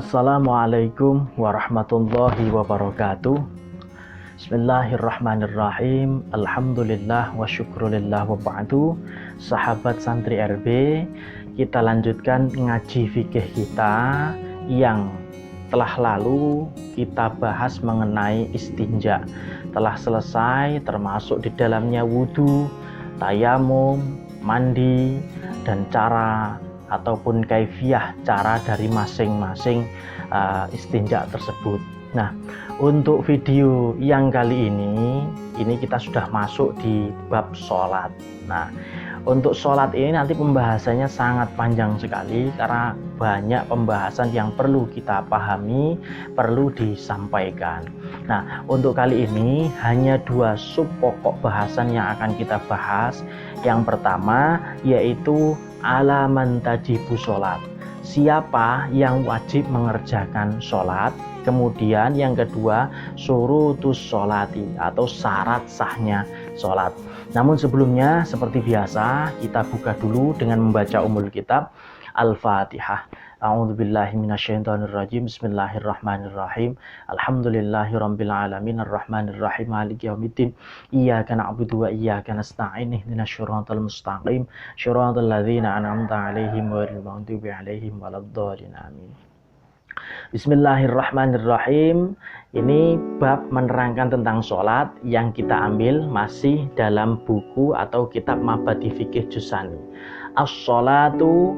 Assalamualaikum warahmatullahi wabarakatuh. Bismillahirrahmanirrahim. Alhamdulillah wa syukrulillah wa ba'du. Sahabat santri RB, kita lanjutkan ngaji fikih kita yang telah lalu kita bahas mengenai istinja. Telah selesai termasuk di dalamnya wudhu, tayamum, mandi, dan cara ataupun kaifiyah cara dari masing-masing istinja tersebut. Nah, untuk video yang kali ini kita sudah masuk di bab sholat. Nah, untuk sholat ini nanti pembahasannya sangat panjang sekali karena banyak pembahasan yang perlu kita pahami, perlu disampaikan. Nah, untuk kali ini hanya dua sub pokok bahasan yang akan kita bahas. Yang pertama yaitu alaman tajibu sholat, siapa yang wajib mengerjakan sholat. Kemudian yang kedua syurutus sholati atau syarat sahnya sholat. Namun sebelumnya seperti biasa kita buka dulu dengan membaca umul kitab Al-Fatihah. A'udzubillahi minasyaitonirrajim. Bismillahirrahmanirrahim. Alhamdulillahirabbil alamin arrahmanirrahim maliki yaumiddin. Iyyaka na'budu wa iyyaka nasta'in. Ihdinas shiratal mustaqim. Shiratal ladzina an'amta 'alaihim ghairil maghdubi 'alaihim waladdallin. Amin. Bismillahirrahmanirrahim. Ini bab menerangkan tentang sholat yang kita ambil masih dalam buku atau kitab Mabadi Fikih Jusani. As-sholatu,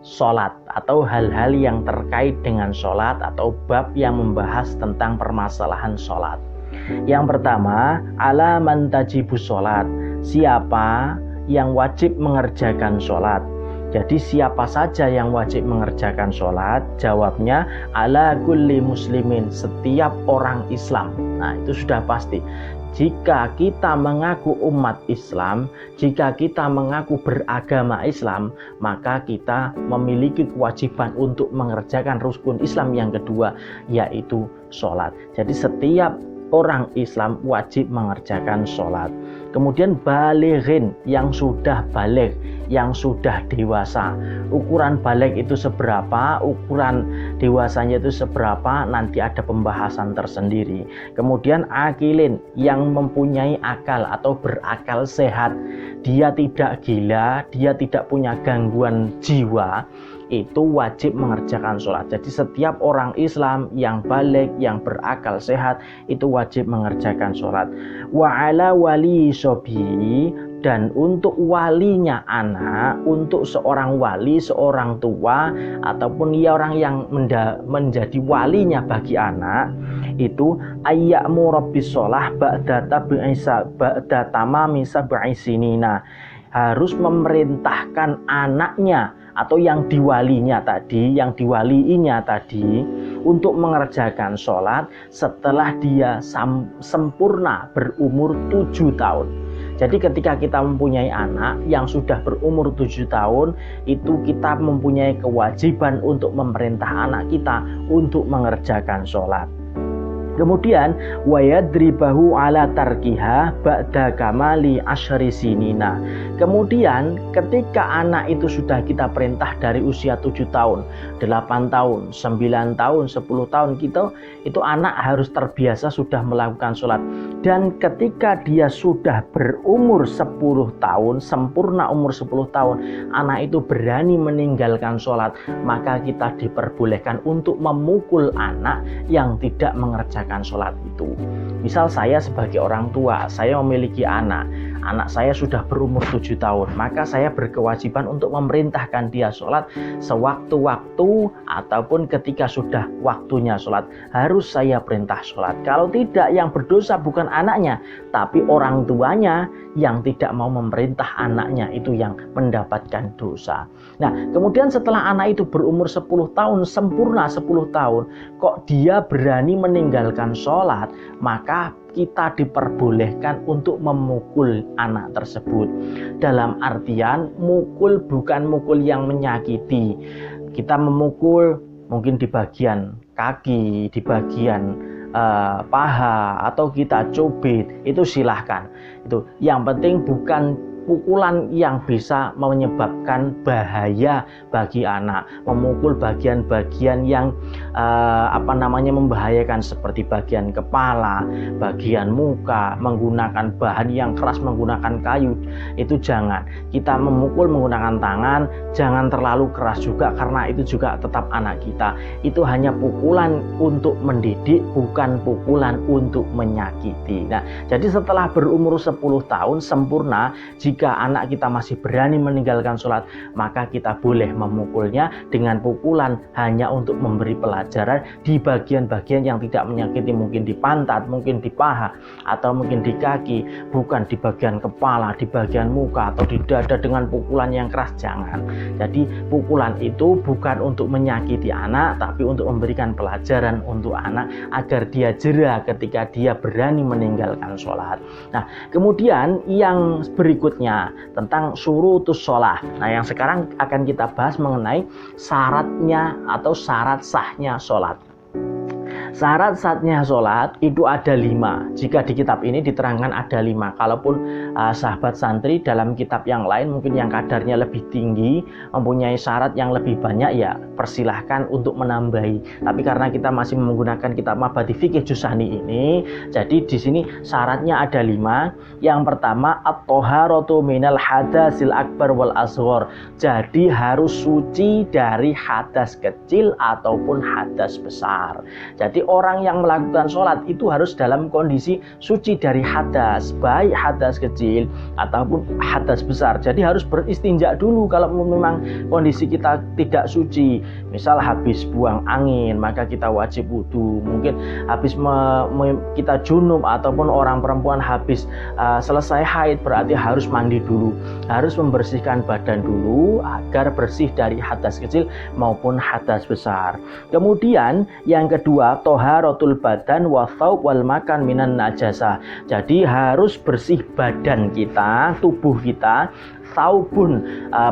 sholat atau hal-hal yang terkait dengan sholat atau bab yang membahas tentang permasalahan sholat. Yang pertama, alaman tajibu sholat, siapa yang wajib mengerjakan sholat. Jadi siapa saja yang wajib mengerjakan sholat? Jawabnya ala kulli muslimin, setiap orang Islam. Nah, itu sudah pasti. Jika kita mengaku umat Islam, jika kita mengaku beragama Islam, maka kita memiliki kewajiban untuk mengerjakan rukun Islam yang kedua, yaitu sholat. Jadi setiap orang Islam wajib mengerjakan sholat. Kemudian balighin, yang sudah balik, yang sudah dewasa. Ukuran balik itu seberapa, ukuran dewasanya itu seberapa, nanti ada pembahasan tersendiri. Kemudian akilin, yang mempunyai akal atau berakal sehat. Dia tidak gila, dia tidak punya gangguan jiwa, itu wajib mengerjakan sholat. Jadi setiap orang Islam yang balik, yang berakal sehat, itu wajib mengerjakan sholat. Wa ala wali sobi, dan untuk walinya anak, untuk seorang wali, seorang tua, ataupun orang yang menjadi walinya bagi anak, itu ayyamu rabbis sholah ba'da tamami sab'i sinina, harus memerintahkan anaknya atau yang diwalinya tadi, yang diwaliinya tadi untuk mengerjakan sholat setelah dia sempurna berumur 7 tahun. Jadi ketika kita mempunyai anak yang sudah berumur 7 tahun, itu kita mempunyai kewajiban untuk memerintah anak kita untuk mengerjakan sholat. Kemudian wayadribahu ala tarkiha ba'da kamali asyri sinina. Kemudian ketika anak itu sudah kita perintah dari usia 7 tahun, 8 tahun, 9 tahun, 10 tahun itu anak harus terbiasa sudah melakukan sholat. Dan ketika dia sudah berumur 10 tahun, sempurna umur 10 tahun, anak itu berani meninggalkan sholat, maka kita diperbolehkan untuk memukul anak yang tidak mengerjakan sholat itu. Misal saya sebagai orang tua, saya memiliki anak saya sudah berumur 7 tahun, maka saya berkewajiban untuk memerintahkan dia sholat sewaktu-waktu ataupun ketika sudah waktunya sholat, harus saya perintah sholat. Kalau tidak, yang berdosa bukan anaknya, tapi orang tuanya yang tidak mau memerintah anaknya, itu yang mendapatkan dosa. Nah, kemudian setelah anak itu berumur 10 tahun, sempurna 10 tahun, kok dia berani meninggalkan sholat, maka kita diperbolehkan untuk memukul anak tersebut. Dalam artian mukul bukan mukul yang menyakiti. Kita memukul mungkin di bagian kaki, di bagian paha, atau kita cubit, itu silahkan. Itu yang penting bukan pukulan yang bisa menyebabkan bahaya bagi anak, memukul bagian-bagian yang membahayakan seperti bagian kepala, bagian muka, menggunakan bahan yang keras, menggunakan kayu, itu jangan. Kita memukul menggunakan tangan, jangan terlalu keras juga, karena itu juga tetap anak kita. Itu hanya pukulan untuk mendidik, bukan pukulan untuk menyakiti. Nah, jadi setelah berumur 10 tahun sempurna, jika anak kita masih berani meninggalkan sholat, maka kita boleh memukulnya dengan pukulan hanya untuk memberi pelajaran di bagian-bagian yang tidak menyakiti, mungkin di pantat, mungkin di paha, atau mungkin di kaki, bukan di bagian kepala, di bagian muka, atau di dada dengan pukulan yang keras, jangan. Jadi pukulan itu bukan untuk menyakiti anak, tapi untuk memberikan pelajaran untuk anak agar dia jera ketika dia berani meninggalkan sholat. Nah, kemudian yang berikutnya tentang syurutus sholat. Nah, yang sekarang akan kita bahas mengenai syaratnya atau syarat sahnya sholat. Syarat sahnya sholat itu ada 5. Jika di kitab ini diterangkan ada 5. Kalaupun sahabat santri dalam kitab yang lain mungkin yang kadarnya lebih tinggi, mempunyai syarat yang lebih banyak, ya persilahkan untuk menambahi. Tapi karena kita masih menggunakan kitab Mabadi Fikih Jusani ini, jadi di sini syaratnya ada 5. Yang pertama, at-thaharatu minal hadasil akbar wal asghar. Jadi harus suci dari hadas kecil ataupun hadas besar. Jadi orang yang melakukan sholat itu harus dalam kondisi suci dari hadas, baik hadas kecil ataupun hadas besar. Jadi harus beristinja dulu kalau memang kondisi kita tidak suci. Misal habis buang angin, maka kita wajib wudu. Mungkin habis kita junub, ataupun orang perempuan habis selesai haid, berarti harus mandi dulu. Harus membersihkan badan dulu agar bersih dari hadas kecil maupun hadas besar. Kemudian yang kedua, toharatul badan wa thawb wal makan minan najasa. Jadi harus bersih badan kita, tubuh kita, saubun,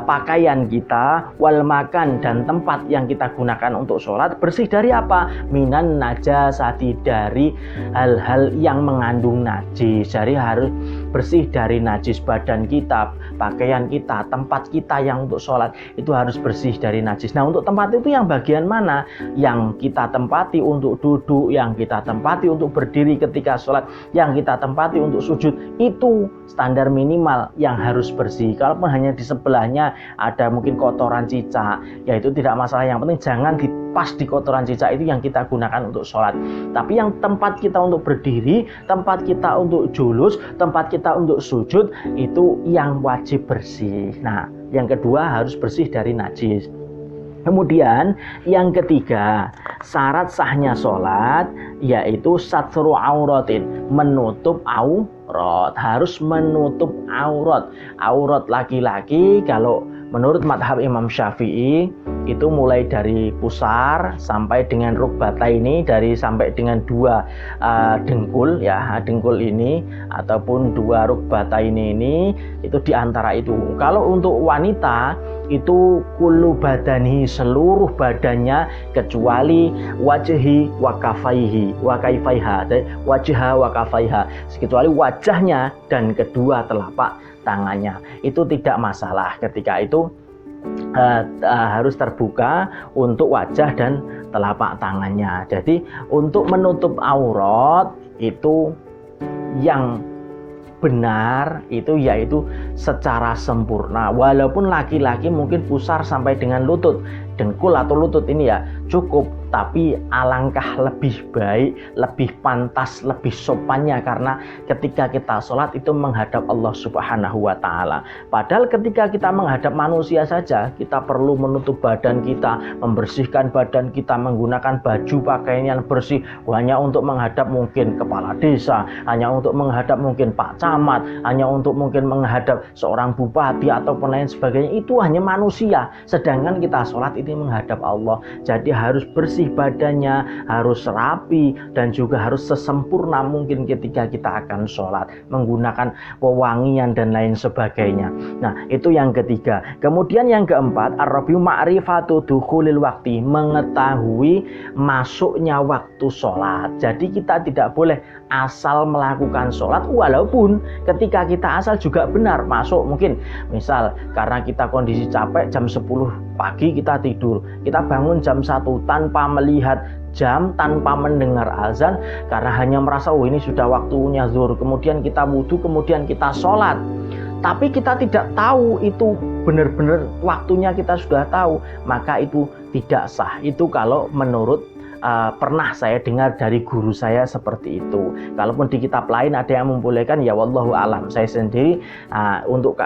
pakaian kita, wal makan, dan tempat yang kita gunakan untuk sholat bersih dari apa? Minan najasati, dari hal-hal yang mengandung najis. Jadi harus bersih dari najis. Badan kita, pakaian kita, tempat kita yang untuk sholat itu harus bersih dari najis. Nah, untuk tempat itu yang bagian mana? Yang kita tempati untuk duduk, yang kita tempati untuk berdiri ketika sholat, yang kita tempati untuk sujud, itu standar minimal yang harus bersih. Kalaupun hanya di sebelahnya ada mungkin kotoran cicak, ya itu tidak masalah. Yang penting jangan pas di kotoran cicak itu yang kita gunakan untuk sholat. Tapi yang tempat kita untuk berdiri, tempat kita untuk julus, tempat kita untuk sujud, itu yang wajib bersih. Nah, yang kedua harus bersih dari najis. Kemudian yang ketiga, syarat sahnya sholat yaitu satru auratin, menutup aurat. Harus menutup aurat. Aurat laki-laki kalau menurut madhab Imam Syafi'i itu mulai dari pusar sampai dengan rukbata ini, sampai dengan 2 dengkul, ya dengkul ini ataupun 2 rukbata ini itu diantara itu. Kalau untuk wanita itu kullu badani, seluruh badannya kecuali wajhi wa kafaihi wa kaifaiha, wajha wa kafaiha, kecuali wajahnya dan kedua telapak tangannya. Itu tidak masalah, ketika itu harus terbuka untuk wajah dan telapak tangannya. Jadi untuk menutup aurat itu yang benar itu yaitu secara sempurna. Walaupun laki-laki mungkin pusar sampai dengan lutut, dengkul atau lutut ini ya cukup, tapi alangkah lebih baik, lebih pantas, lebih sopannya karena ketika kita sholat itu menghadap Allah Subhanahu wa Ta'ala. Padahal ketika kita menghadap manusia saja, kita perlu menutup badan kita, membersihkan badan kita, menggunakan baju pakaian yang bersih, hanya untuk menghadap mungkin kepala desa, hanya untuk menghadap mungkin Pak Camat, hanya untuk mungkin menghadap seorang bupati ataupun lain sebagainya. Itu hanya manusia, sedangkan kita sholat ini menghadap Allah. Jadi harus bersih bersih badannya, harus rapi, dan juga harus sesempurna mungkin ketika kita akan sholat, menggunakan wewangian dan lain sebagainya. Nah, itu yang ketiga. Kemudian yang keempat, ar-rabi'u ma'rifatu dukhulil waktu, mengetahui masuknya waktu sholat. Jadi kita tidak boleh asal melakukan sholat, walaupun ketika kita asal juga benar masuk. Mungkin misal karena kita kondisi capek, jam 10 pagi kita tidur, kita bangun jam 1 tanpa melihat jam, tanpa mendengar azan, karena hanya merasa ini sudah waktunya zuhur, kemudian kita wudhu, kemudian kita sholat, tapi kita tidak tahu itu benar-benar waktunya, kita sudah tahu, maka itu tidak sah. Itu kalau menurut pernah saya dengar dari guru saya seperti itu. Kalaupun di kitab lain ada yang membolehkan, ya wallahu alam. Saya sendiri untuk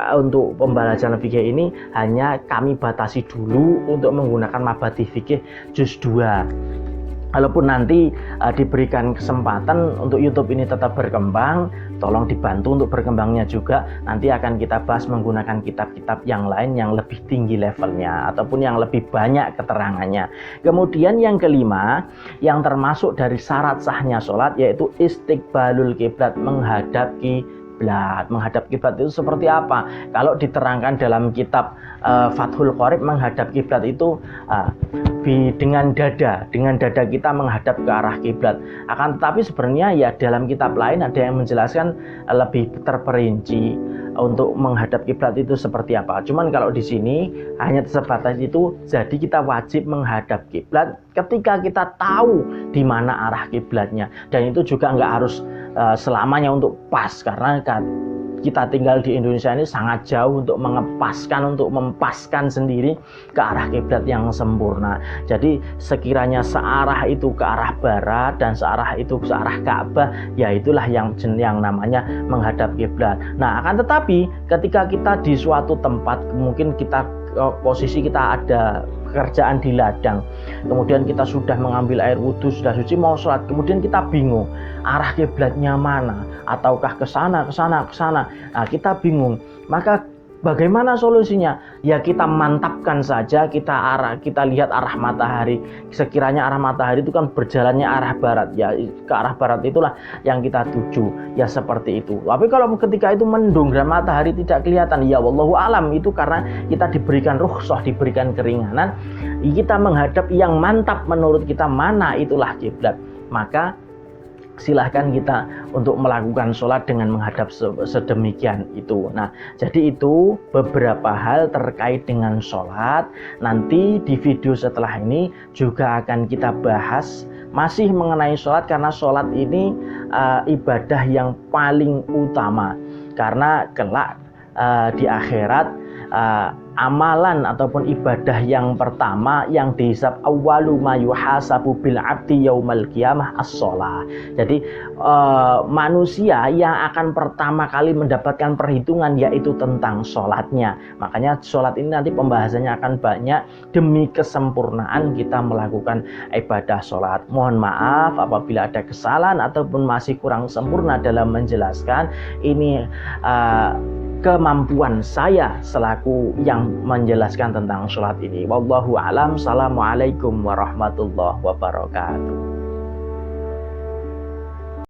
pembelajaran fikih ini hanya kami batasi dulu untuk menggunakan mabadi fikih juz 2. Walaupun nanti diberikan kesempatan untuk YouTube ini tetap berkembang, tolong dibantu untuk berkembangnya juga. Nanti akan kita bahas menggunakan kitab-kitab yang lain yang lebih tinggi levelnya ataupun yang lebih banyak keterangannya. Kemudian yang kelima, yang termasuk dari syarat sahnya sholat, yaitu istiqbalul kiblat, menghadap kiblat. Menghadap kiblat itu seperti apa? Kalau diterangkan dalam kitab Fathul Qorib, menghadap kiblat itu dengan dada kita menghadap ke arah kiblat. Akan tetapi sebenarnya ya dalam kitab lain ada yang menjelaskan lebih terperinci untuk menghadap kiblat itu seperti apa. Cuman kalau di sini hanya sebatas itu. Jadi kita wajib menghadap kiblat ketika kita tahu di mana arah kiblatnya, dan itu juga nggak harus selamanya untuk pas, karena kita tinggal di Indonesia ini sangat jauh untuk mempaskan sendiri ke arah kiblat yang sempurna. Jadi sekiranya searah itu ke arah barat dan searah itu ke arah Ka'bah, ya itulah yang namanya menghadap kiblat. Nah, akan tetapi ketika kita di suatu tempat, mungkin posisi kita ada pekerjaan di ladang, kemudian kita sudah mengambil air wudhu, sudah suci, mau sholat, kemudian kita bingung arah kiblatnya mana, ataukah ke sana. Nah, kita bingung. Maka bagaimana solusinya? Ya kita mantapkan saja, kita lihat arah matahari. Sekiranya arah matahari itu kan berjalannya arah barat, ya ke arah barat itulah yang kita tuju. Ya seperti itu. Tapi kalau ketika itu mendung dan matahari tidak kelihatan, ya wallahu alam, itu karena kita diberikan rukhsah, diberikan keringanan, kita menghadap yang mantap menurut kita mana itulah kiblat. Maka silahkan kita untuk melakukan sholat dengan menghadap sedemikian itu. Nah, jadi itu beberapa hal terkait dengan sholat. Nanti di video setelah ini juga akan kita bahas masih mengenai sholat, karena sholat ini ibadah yang paling utama, karena kelak di akhirat amalan ataupun ibadah yang pertama yang dihisab, awwalu ma yuhasabu bil abdi yaumal qiyamah as-shalah. Jadi manusia yang akan pertama kali mendapatkan perhitungan yaitu tentang sholatnya. Makanya sholat ini nanti pembahasannya akan banyak demi kesempurnaan kita melakukan ibadah sholat. Mohon maaf apabila ada kesalahan ataupun masih kurang sempurna dalam menjelaskan. Ini kemampuan saya selaku yang menjelaskan tentang sholat ini. Wallahu alam. Assalamualaikum warahmatullahi wabarakatuh.